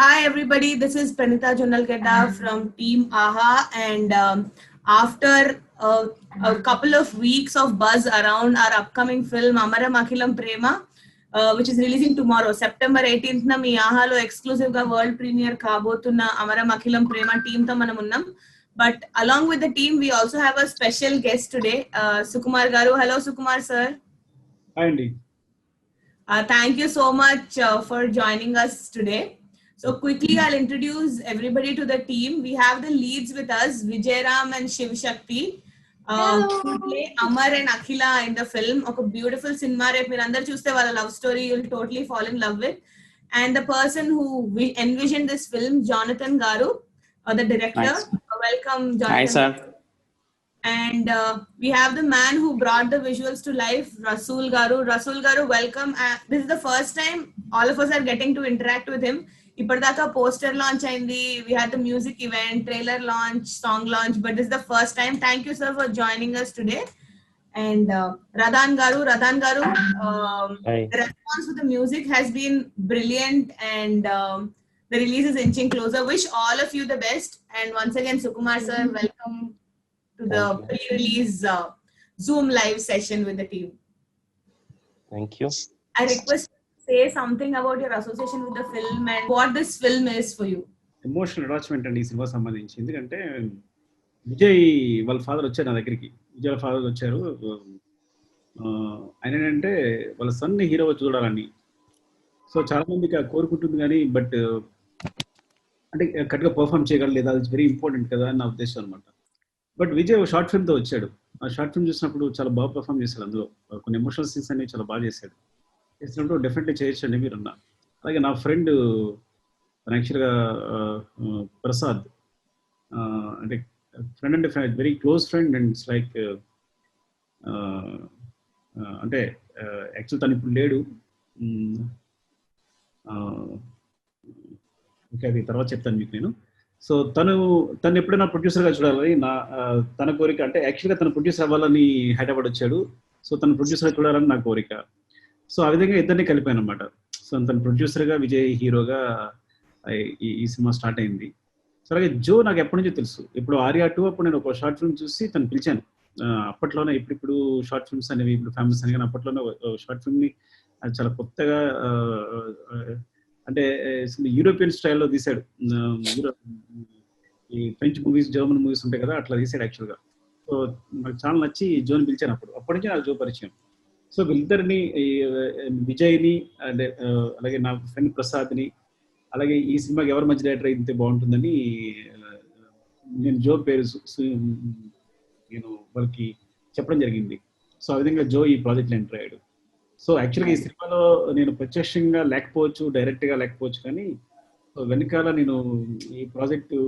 Hi everybody, this is Pranita Jonalgedda from Team AHA, and after a couple of weeks of buzz around our upcoming film Amaram Akhilam Prema, which is releasing tomorrow, September 18th na మీ ఆహాలో exclusive గా world premiere కాబోతున్న Amaram Akhilam Prema team తో మనం ఉన్నాం. But along with the team, we also have a special guest today, Sukumar Garu. Hello Sukumar sir. Hi Andy. Thank you so much for joining us today. So quickly, I'll introduce everybody to the team. We have the leads with us, Vijay Ram and Shiv Shakti. Who play Amar and Akhila in the film. A beautiful cinema. If you under choose the love story, you'll totally fall in love with. And the person who envisioned this film, Jonathan Garu, the director. Nice. Welcome, Jonathan. Hi, sir. And we have the man who brought the visuals to life, Rasool Garu. Rasool Garu, welcome. This is the first time all of us are getting to interact with him. ఇప్పటిదాకా poster launch అయింది, we had the music event, trailer launch, song launch, but this is the first time. Thank you sir for joining us today. And Radhan Garu, the response to the music has been brilliant, and the release is inching closer. Wish all of you the best, and once again Sukumar sir, welcome to the pre-release Zoom live session with the team. Thank you. I request say something about your association with the film and what this film is for you. Emotional attachment అండి ఈ cinema సంబంధించి. ఎందుకంటే విజయ్ వాళ్ళ father వచ్చారు నా దగ్గరికి. విజయ్ వాళ్ళ father వచ్చారు. ఆయన ఏంటంటే వాళ్ళ సన్ని హీరో చూడాలని. సో చాలా మందికి కోరుకుంటుంది కానీ బట్ అంటే కరెక్ట్గా పర్ఫామ్ చేయగలరు లేదా, అది వెరీ ఇంపార్టెంట్ కదా అని నా ఉద్దేశం అనమాట. బట్ విజయ్ షార్ట్ ఫిల్మ్తో వచ్చాడు. ఆ షార్ట్ ఫిల్మ్ చూసినప్పుడు చాలా బాగా పర్ఫామ్ చేశాడు. అందులో కొన్ని ఎమోషనల్ సీన్స్ అనేవి చాలా బాగా చేశాడు. చేసినప్పుడు డెఫినెట్లీ చేయొచ్చండి మీరు అన్న. అలాగే నా ఫ్రెండ్ యాక్చువల్గా ప్రసాద్, అంటే ఫ్రెండ్ అంటే very close friend, and it's like అంటే యాక్చువల్ తను ఇప్పుడు లేడు. ఓకే, అది తర్వాత చెప్తాను మీకు నేను. సో తను ఎప్పుడైనా ప్రొడ్యూసర్గా చూడాలని తన కోరిక. అంటే యాక్చువల్గా తను ప్రొడ్యూసర్ అవ్వాలని హైదరాబాద్ వచ్చాడు. సో తను ప్రొడ్యూసర్గా చూడాలని నా కోరిక. సో ఆ విధంగా ఇద్దరిని కలిపాను అనమాట. సో తను ప్రొడ్యూసర్గా, విజయ్ హీరోగా ఈ సినిమా స్టార్ట్ అయింది. సో అలాగే జో నాకు ఎప్పటి నుంచో తెలుసు. ఇప్పుడు ఆర్యా 2 అప్పుడు నేను ఒక షార్ట్ ఫిల్మ్ చూసి తను పిలిచాను. అప్పట్లోనే ఇప్పుడు షార్ట్ ఫిల్మ్స్ అనేవి ఇప్పుడు ఫేమస్ అని, కానీ అప్పట్లోనే షార్ట్ ఫిల్మ్ని చాలా కొత్తగా అంటే యూరోపియన్ స్టైల్లో తీశాడు. ఈ ఫ్రెంచ్ మూవీస్, జర్మన్ మూవీస్ ఉంటాయి కదా, అట్లా తీశాడు యాక్చువల్గా. సో నాకు చాలా నచ్చి జోని పిలిచాను. అప్పటి నుంచి నాకు జో పరిచయం. సో వీళ్ళిద్దరిని, విజయ్ని అంటే అలాగే నా ఫ్రెండ్ ప్రసాద్ని, అలాగే ఈ సినిమాకి ఎవరి మంచి డైరెక్టర్ అయితే బాగుంటుందని నేను జో పేరు నేను వాళ్ళకి చెప్పడం జరిగింది. సో ఆ విధంగా జో ఈ ప్రాజెక్ట్లో ఎంటర్ అయ్యాడు. సో యాక్చువల్గా ఈ సినిమాలో నేను ప్రత్యక్షంగా లేకపోవచ్చు, డైరెక్ట్గా లేకపోవచ్చు, కానీ వెనకాల నేను ఈ ప్రాజెక్టు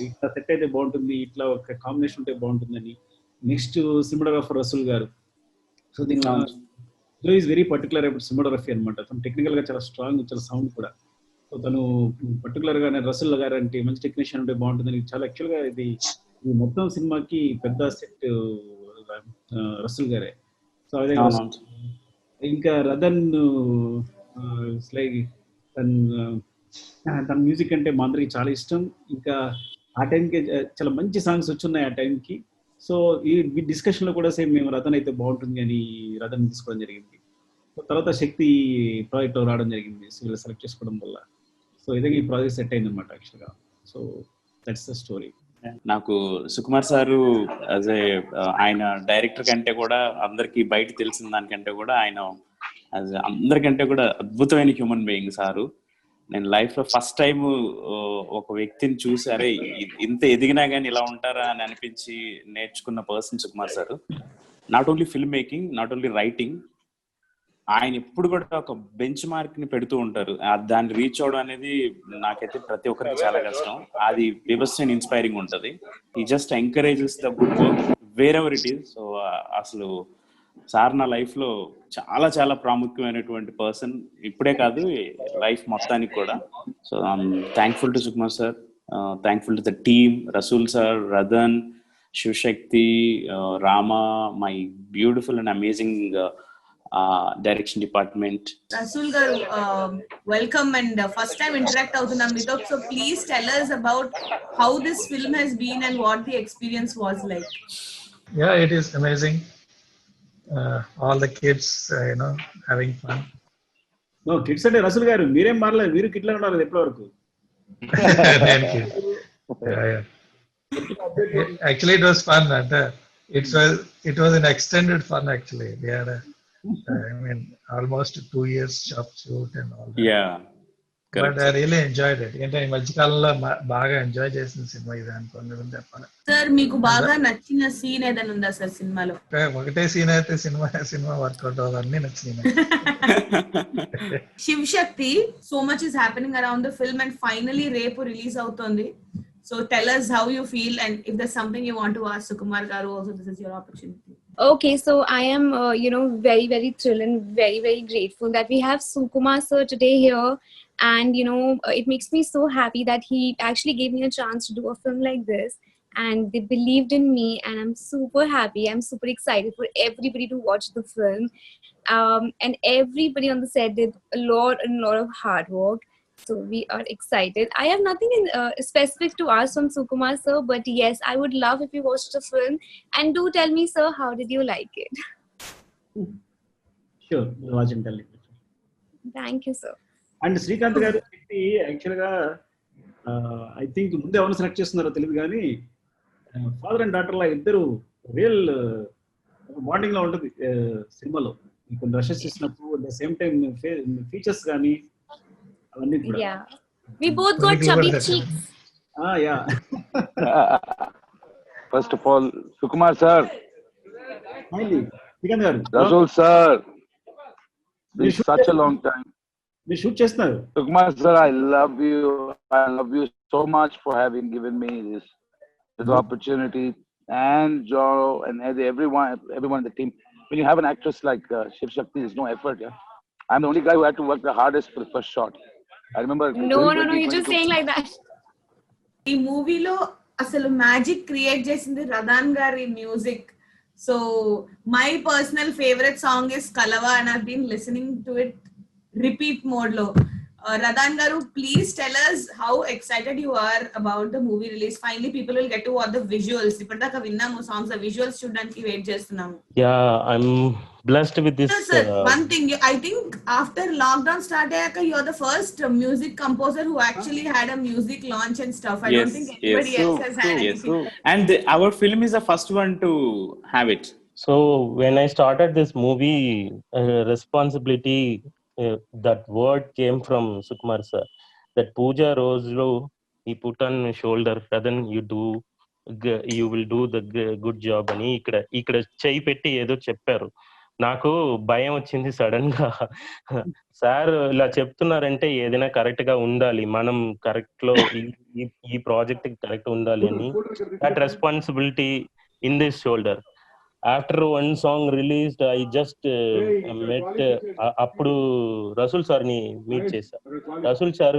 ఇట్లా సెట్ అయితే బాగుంటుంది, ఇట్లా ఒక కాంబినేషన్ ఉంటే బాగుంటుందని. Next cinematographer Rasool garu. So దీనిలో Jo is very particular about cinematography అనమాట. తను టెక్నికల్గా చాలా స్ట్రాంగ్, చాలా సౌండ్ కూడా. సో తను పర్టికులర్గా రసూల్ గారు అంటే మంచి టెక్నీషియన్ ఉంటే బాగుంటుందని చాలా యాక్చువల్గా ఈ మొత్తం సినిమాకి పెద్ద సెట్ రసూల్ గారే. సో అదే ఇంకా రదన్ లైక్ తన మ్యూజిక్ అంటే మా అందరికి చాలా ఇష్టం. ఇంకా ఆ టైంకి చాలా మంచి సాంగ్స్ వచ్చున్నాయి ఆ టైంకి. సో ఈ డిస్కషన్లో కూడా సేమ్ మేము రతన్ అయితే బాగుంటుంది అని రతన్ తీసుకోవడం జరిగింది. సో తర్వాత శక్తి ప్రాజెక్ట్లో రావడం జరిగింది. సో వీళ్ళు సెలెక్ట్ చేసుకోవడం వల్ల సో ఇదే ఈ ప్రాజెక్ట్ సెట్ అయింది అనమాట యాక్చువల్గా. So that's the story. నాకు సుకుమార్ సారు యాజ్ ఏ ఆయన డైరెక్టర్ కంటే కూడా, అందరికి బయట తెలిసిన దానికంటే కూడా, ఆయన అందరికంటే కూడా అద్భుతమైన హ్యూమన్ బీయింగ్ సారు. నేను లైఫ్ లో ఫస్ట్ టైం ఒక వ్యక్తిని చూసి అరే ఇంత ఎదిగినా కానీ ఇలా ఉంటారా అని అనిపించి నేర్చుకున్న person Sukumar sir. Not only film making, not only writing, ఆయన ఎప్పుడు కూడా ఒక బెంచ్ మార్క్ ని పెడుతూ ఉంటారు. దాన్ని రీచ్ అవడం అనేది నాకైతే ప్రతి ఒక్కరికి చాలా కష్టం. అది బీభత్సమైన ఇన్స్పైరింగ్ ఉంటుంది. ఈ just encourages the good work wear ever it is. So అసలు సార్ నా లైఫ్ లో చాలా చాలా ప్రాముఖ్యమైనటువంటి పర్సన్, ఇప్పుడే కాదు లైఫ్ మొత్తానికి కూడా. So I'm thankful to Sukumar sir, thankful to the team, Rasool sir, Radhan, Shivashakti, Rama, my beautiful and amazing direction department. Rasool garu, welcome and first time interact avutunnam meeto. So please tell us about how this film has been and what the experience was like. Yeah, it is amazing. All the kids, having fun. Kids అంటే రసూల్ గారు మీరేం మారలేదు, మీరు కిడ్లా ఉన్నారు ఎప్పటి వరకు. Actually, it was fun. And it was an extended fun. Actually, we had almost 2 years shop shoot and all that. Yeah, but I really enjoyed it. అంటే ఈ మధ్య కాలంలో బాగా ఎంజాయ్ చేసిన సినిమా ఇది అనుకోండి చెప్పాలి. సార్ మీకు బాగా నచ్చిన సీన్ ఏదైనా ఉందా సార్ సినిమాలో? ఒకటే సీన్ అయితే సినిమా వర్కౌట్ అవ్వదు, అన్ని నచ్చినాయి. శివ్ శక్తి, so much is happening around the film and finally రేపు రిలీజ్ అవుతుంది. So tell us how you feel and if there's something you want to ask Sukumar garu also, this is your opportunity. Okay, so I am very very thrilled and very very grateful that we have Sukumar sir today here, and it makes me so happy that he actually gave me a chance to do a film like this, and they believed in me, and I'm super happy. I'm super excited for everybody to watch the film, and everybody on the set did a lot of hard work. So we are excited. I have nothing specific to ask from Sukumar sir, but yes, I would love if you watched the film, and do tell me, sir, how did you like it? Sure, watch and tell me. Thank you, sir. And Srikanth గారు actual గా I think ముందే ఎవరు select చేస్తున్నారో తెలియదు కానీ father and daughter లా ఇద్దరు real bonding లో ఉంటుంది సినిమాలో. కొన్ని రషెస్ ఇచ్చినప్పుడు at the same time features కానీ అవన్నీ కూడా. Yeah, we both got chubby cheeks. Yeah. First of all, Sukumar sir, Srikanth గారు, Rasool sir, it's such a long time. మీరు షూట్ చేస్తున్నారు. Sukumar sir, I love you so much for having given me this opportunity, and Joro and everyone in the team. When you have an actress like Shiv Shakti, there's no effort. Yeah, I'm the only guy who had to work the hardest for the first shot. I remember. No, you're just saying like that. ఈ మూవీలో అసలు magic create చేసింది Radhan garu music. So my personal favourite song is Kalava and I been listening to it repeat mode లో. Radhan garu, please tell us how excited you are about the movie release. Finally people will get to watch the visuals. Ippardaka vinnamu songs, the visuals చూడడానికి wait చేస్తున్నాము. Yeah, I'm blessed with this. Sir, one thing, I think after lockdown start ayaka, you're the first music composer who actually had a music launch and stuff. I don't think anybody else has had anything. And our film is the first one to have it. So when I started this movie, responsibility, that word came from Sukumar sir. That Pooja Rose lo he put on shoulder, Radhan, you will do the good job అని ఇక్కడ చేయి పెట్టి ఏదో చెప్పారు. నాకు భయం వచ్చింది sudden గా. సార్ ఇలా చెప్తున్నారంటే ఏదైనా కరెక్ట్ గా ఉండాలి, మనం కరెక్ట్ లో ఈ ప్రాజెక్ట్ కరెక్ట్ ఉండాలి అని. That responsibility in this shoulder. After one song released, I just met appudu Rasool sir ni meet chesa. Rasool sir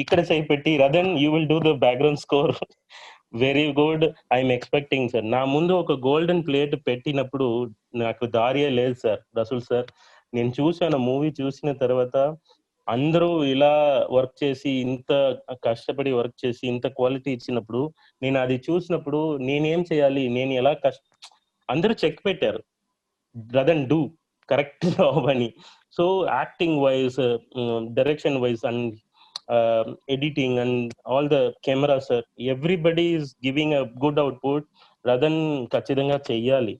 ikkada say petti, Radhan, you will do the background score. Very good, I am expecting sir. Na mundu oka golden plate pettinappudu naaku daariye ledhu sir. Rasool sir, నేను చూసాను movie చూసిన తర్వాత అందరూ ఇలా work చేసి ఇంత కష్టపడి work చేసి ఇంత క్వాలిటీ ఇచ్చినప్పుడు నేను అది చూసినప్పుడు నేనేం చేయాలి, నేను ఎలా అందరూ చెక్ పెట్టారు, రదన్ డూ కరెక్ట్ జాబ్ అని. So acting wise, direction wise and editing and all the camera sir, everybody is giving a good output. Radan ఖచ్చితంగా చెయ్యాలి.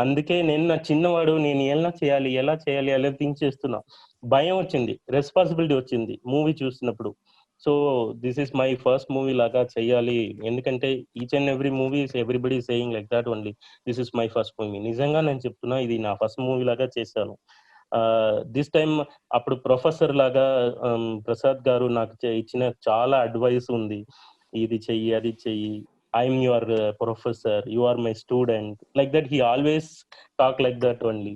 అందుకే నేను నా చిన్నవాడు, నేను ఎలా చేయాలి అలా థింక్ చేస్తున్నా. భయం వచ్చింది, రెస్పాన్సిబిలిటీ వచ్చింది మూవీ చూసినప్పుడు. So this is my first movie లాగా చెయ్యాలి, ఎందుకంటే each and every movie everybody saying like that only. This is my first movie. నిజంగా నేను చెప్తున్నా, ఇది నా ఫస్ట్ మూవీ లాగా చేశాను. దిస్ టైమ్ అప్పుడు ప్రొఫెసర్ లాగా ప్రసాద్ గారు నాకు ఇచ్చిన చాలా అడ్వైస్ ఉంది, ఇది చెయ్యి అది చెయ్యి, I'm your professor, you are my student, like that he always talk like that only.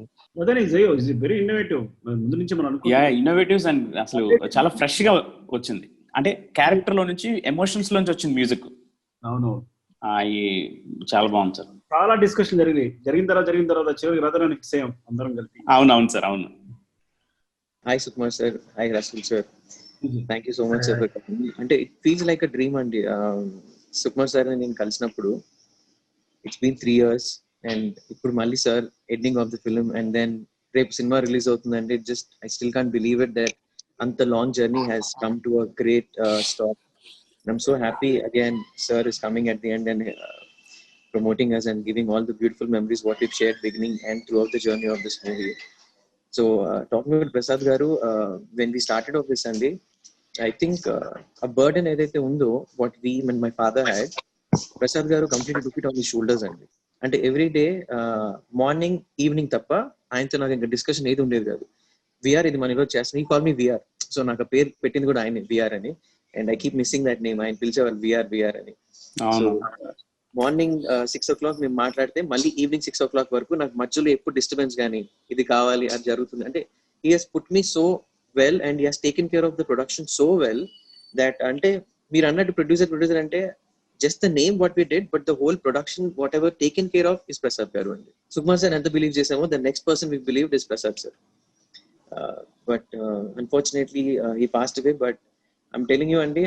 Very innovative. ముందు నుంచి మనం ఇన్నోవేటివ్స్ అండ్ అసలు చాలా ఫ్రెష్ గా వచ్చింది. అంటే క్యారెక్టర్ లో నుంచి ఎమోషన్స్ లోంచి వచ్చింది మ్యూజిక్. అవును, చాలా బాగుంది సార్. చాలా డిస్కషన్ జరిగిన తర్వాత చివరికి రథనాన్ని ఫిక్స్ అయ్యాం అందరం కలిపి. అవును సార్, అవును. Hi Sukumar sir, hi Rasul sir. Thank you so much sir for coming. అంటే it feels like a dream అండి. Sukumar sir ని నేను కలిసినప్పుడు it's been 3 years and ఇప్పుడు మళ్ళీ sir ending of the film and then రేపు సినిమా release అవుతుందంటే just I still can't believe it that అంత long journey has come to a great stop. And I'm so happy again sir is coming at the end and promoting us and giving all the beautiful memories what we've shared beginning and throughout the journey of this movie. So talking about Prasad garu, when we started off this Sunday, I think a burden edaithe undo what we and my father had, Prasad garu completely took it on his shoulders andi. And every day morning evening tappa ayantho naku inga discussion edu undedi kadu. VR idi manilo chestam, he called me VR, so naku పేరు పెట్టింది కూడా ఆయనే VR అని, and I keep missing that name. ఆయన పిలిచేవాళ్ళు VR అని. So morning 6 o'clock మేము మాట్లాడితే మళ్ళీ ఈవినింగ్ 6 o'clock వరకు నాకు మధ్యలో ఎప్పుడు డిస్టర్బెన్స్ కానీ ఇది కావాలి అది జరుగుతుంది అంటే he has put me so well and he has taken care of the production so well that అంటే మీరు అన్నట్టు ప్రొడ్యూసర్ అంటే just the name what we did but the whole production whatever taken care of is Prasad garu అండి. Sukumar sir ఎంత believe చేసామో the next person we believed is Prasad sir. But unfortunately he passed away, but I'm telling you Andy,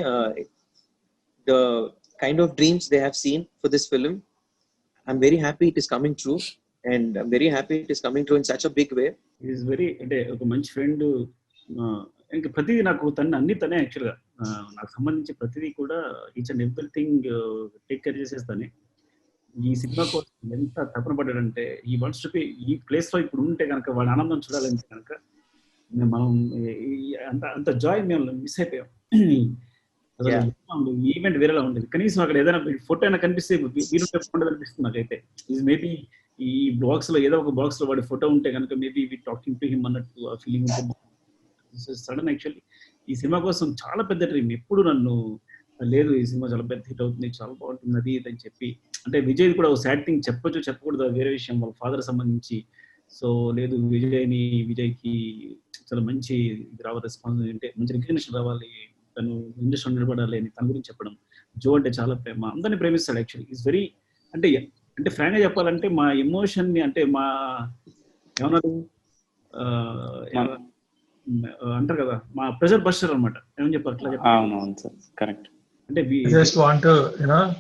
the kind of dreams they have seen for this film, I'm very happy it is coming true and I'm very happy it is coming true in such a big way. He is very అంటే ఒక మంచి friend. ఇంకా ప్రతిదీ నాకు తనే యాక్చువల్గా నాకు సంబంధించి ప్రతిదీ కూడా each and everything take care చేసేస్తానే. ఈ సినిమా కోసం ఎంత తపన పడ్డాడంటే ఈ వాంట్స్ టు బి ఈ ప్లేస్ లో ఇప్పుడు ఉంటే కనుక వాడి ఆనందం చూడాలంటే కనుక మనం అంత జాయ్ మేము మిస్ అయిపోయాం. ఈవెంట్ వేరేలా ఉండేది. కనీసం అక్కడ ఏదైనా ఫోటో అయినా కనిపిస్తే వీరుంటే ఫోటో కనిపిస్తుంది నాకైతే. మేబీ ఈ బాక్స్ లో ఏదో ఒక బాక్స్ లో వాడి ఫోటో ఉంటే కనుక maybe we talking to him అన్నట్టు ఆ ఫీలింగ్ ఉంటుంది. సడన్ యాక్చువల్లీ ఈ సినిమా కోసం చాలా పెద్ద డ్రీమ్. ఎప్పుడు నన్ను లేదు ఈ సినిమా చాలా పెద్ద హిట్ అవుతుంది, చాలా బాగుంటుంది అది ఇది అని చెప్పి, అంటే విజయ్ కూడా ఒక సాడ్ థింగ్ చెప్పొచ్చు చెప్పకూడదు వేరే విషయం వాళ్ళ ఫాదర్ సంబంధించి. సో లేదు విజయ్కి చాలా మంచి రావాలి, రెస్పాన్స్ అంటే మంచి రికగ్నిషన్ రావాలి, తను ఇండస్ట్రీ నిలబడాలి అని తన గురించి చెప్పడం. జో అంటే చాలా ప్రేమ, అందరినీ ప్రేమిస్తాడు యాక్చువల్లీ. ఈజ్ వెరీ అంటే ఫ్రాంక్ గా చెప్పాలంటే మా ఎమోషన్ ని అంటే మా ఏమన్నారు అంటారు కదా మా ప్రెషర్ బస్టర్ అనమాట. ఏమని చెప్పారు అట్లా చెప్పారు. అంటే just want to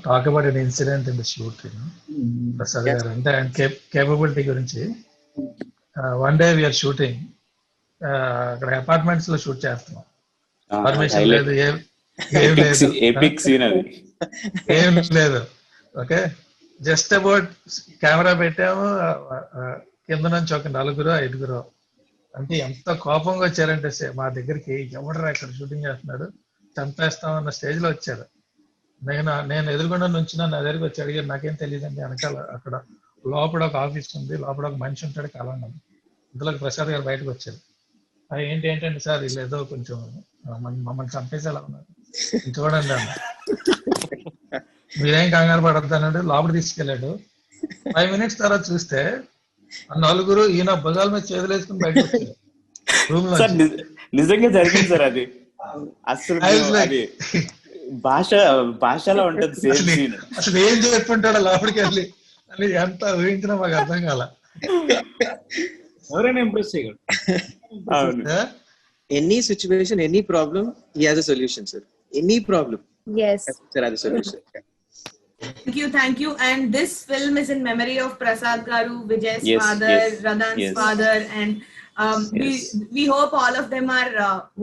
talk about an incident in the shoot, Prasad garu ante and capability gurinchi. One day we are shooting అక్కడ అపార్ట్మెంట్స్ లో షూట్ చేస్తున్నాం. పర్మిషన్ లేదు, ఏం లేదు. ఓకే, జస్ట్ అబౌట్ కెమెరా పెట్టాము, కింద నుంచి ఒక 4-5 అంటే ఎంత కోపంగా వచ్చారంటే మా దగ్గరికి, ఎవడరా ఇక్కడ షూటింగ్ చేస్తున్నాడు చంపేస్తామన్న స్టేజ్ లో వచ్చారు. నేను ఎదురుకుండా నుంచి నా దగ్గరికి వచ్చి అడిగారు, నాకేం తెలియదండి వెనకాల అక్కడ లోపల ఒక ఆఫీస్ ఉంది, లోపల ఒక మనిషి ఉంటాడు కాలం. ఇంతలోకి ప్రసాద్ గారు బయటకు వచ్చారు. ఏంటంటే సార్ వీళ్ళు ఏదో కొంచెం మమ్మల్ని చంపేసేలా ఉన్నారు, చూడండి అన్న. మీరేం కంగారు పడతానంటే లోపల తీసుకెళ్ళాడు. 5 minutes తర్వాత చూస్తే ఆ 4 ఈయన భుజాల మీద చేతులు వేసుకుని బయటకు వచ్చారు రూమ్ లో. నిజంగా జరిగింది సార్ అది. అసలు భాషలో ఉంటది. అసలు ఏం చెప్పుంటాడో లోపలికి వెళ్ళి అని ఎంత ఊహించినా మాకు అర్థం కాల. ఎవరైనా ఇంప్రెస్ చేయగలరు. Any situation, any problem, he has a solution, sir. Any problem, yes, sir has a solution. Thank you. And this film is in memory of Prasad garu, Vijay's father, Radhan's father, and we hope all of them are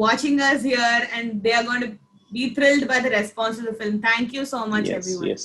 watching us here and they are going to be thrilled by the response to the film. Thank you so much, everyone.